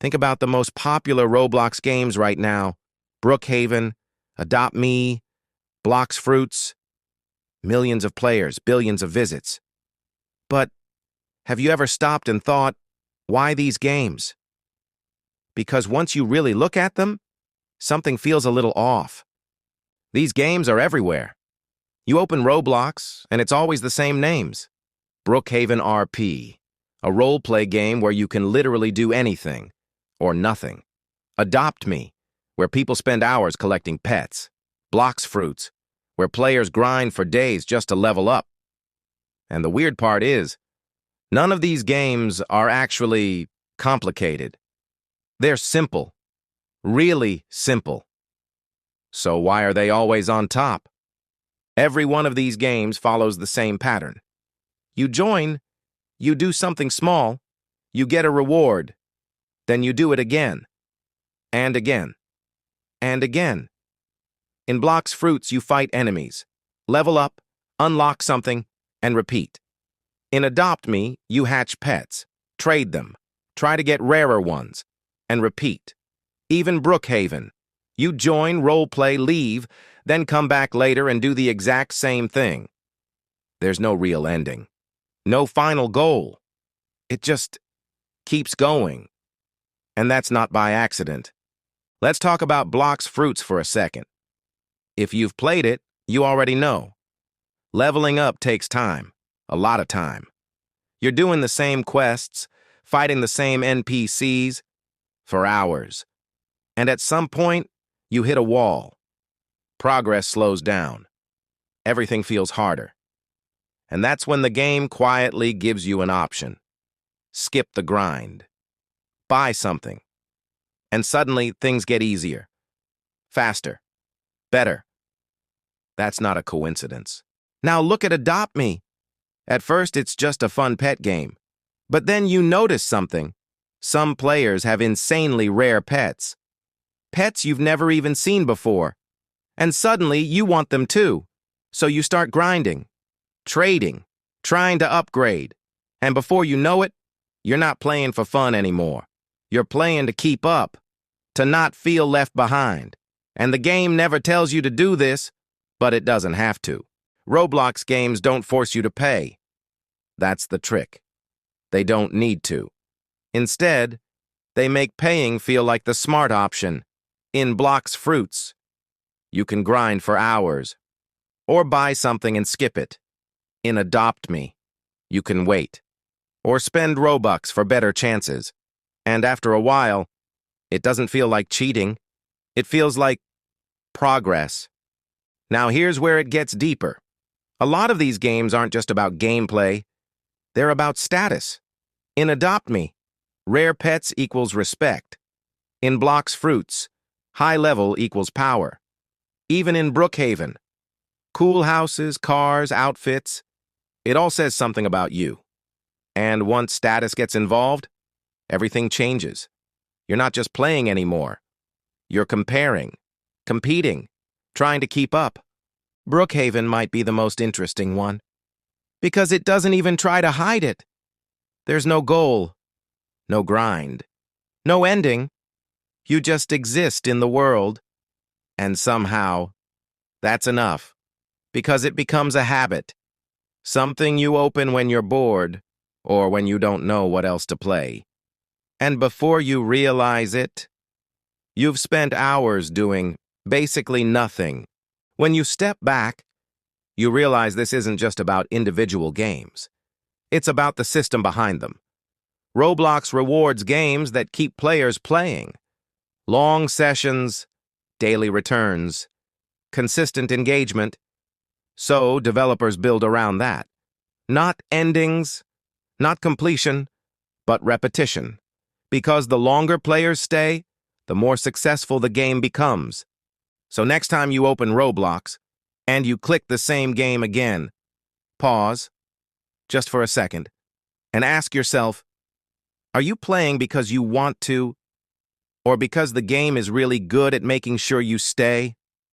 Think about the most popular Roblox games right now. Brookhaven, Adopt Me, Blox Fruits. Millions of players, billions of visits. But have you ever stopped and thought, why these games? Because once you really look at them, something feels a little off. These games are everywhere. You open Roblox, and it's always the same names. Brookhaven RP, a role-play game where you can literally do anything, or nothing. Adopt Me, where people spend hours collecting pets. Blox Fruits, where players grind for days just to level up. And the weird part is, none of these games are actually complicated. They're simple, really simple. So why are they always on top? Every one of these games follows the same pattern. You join, you do something small, you get a reward, then you do it again, and again, and again. In Blox Fruits, you fight enemies, level up, unlock something, and repeat. In Adopt Me, you hatch pets, trade them, try to get rarer ones, and repeat. Even Brookhaven, you join, role-play, leave, then come back later and do the exact same thing. There's no real ending, no final goal. It just keeps going. And that's not by accident. Let's talk about Blox Fruits for a second. If you've played it, you already know. Leveling up takes time, a lot of time. You're doing the same quests, fighting the same NPCs for hours. And at some point, you hit a wall. Progress slows down. Everything feels harder. And that's when the game quietly gives you an option. Skip the grind. Buy something. And suddenly, things get easier. Faster. Better. That's not a coincidence. Now look at Adopt Me. At first, it's just a fun pet game. But then you notice something. Some players have insanely rare pets. Pets you've never even seen before. And suddenly, you want them too. So you start grinding, trading, trying to upgrade. And before you know it, you're not playing for fun anymore. You're playing to keep up, to not feel left behind. And the game never tells you to do this, but it doesn't have to. Roblox games don't force you to pay. That's the trick. They don't need to. Instead, they make paying feel like the smart option. In Blox Fruits, you can grind for hours, or buy something and skip it. In Adopt Me, you can wait, or spend Robux for better chances. And after a while, it doesn't feel like cheating. It feels like progress. Now here's where it gets deeper. A lot of these games aren't just about gameplay. They're about status. In Adopt Me, rare pets equals respect. In Blox Fruits, high level equals power. Even in Brookhaven, cool houses, cars, outfits, it all says something about you. And once status gets involved, everything changes. You're not just playing anymore. You're comparing, competing, trying to keep up. Brookhaven might be the most interesting one, because it doesn't even try to hide it. There's no goal, no grind, no ending. You just exist in the world, and somehow, that's enough, because it becomes a habit, something you open when you're bored, or when you don't know what else to play. And before you realize it, you've spent hours doing basically nothing. When you step back, you realize this isn't just about individual games. It's about the system behind them. Roblox rewards games that keep players playing. Long sessions, daily returns, consistent engagement. So developers build around that. Not endings, not completion, but repetition. Because the longer players stay, the more successful the game becomes. So next time you open Roblox, and you click the same game again, pause, just for a second, and ask yourself, are you playing because you want to, or because the game is really good at making sure you stay?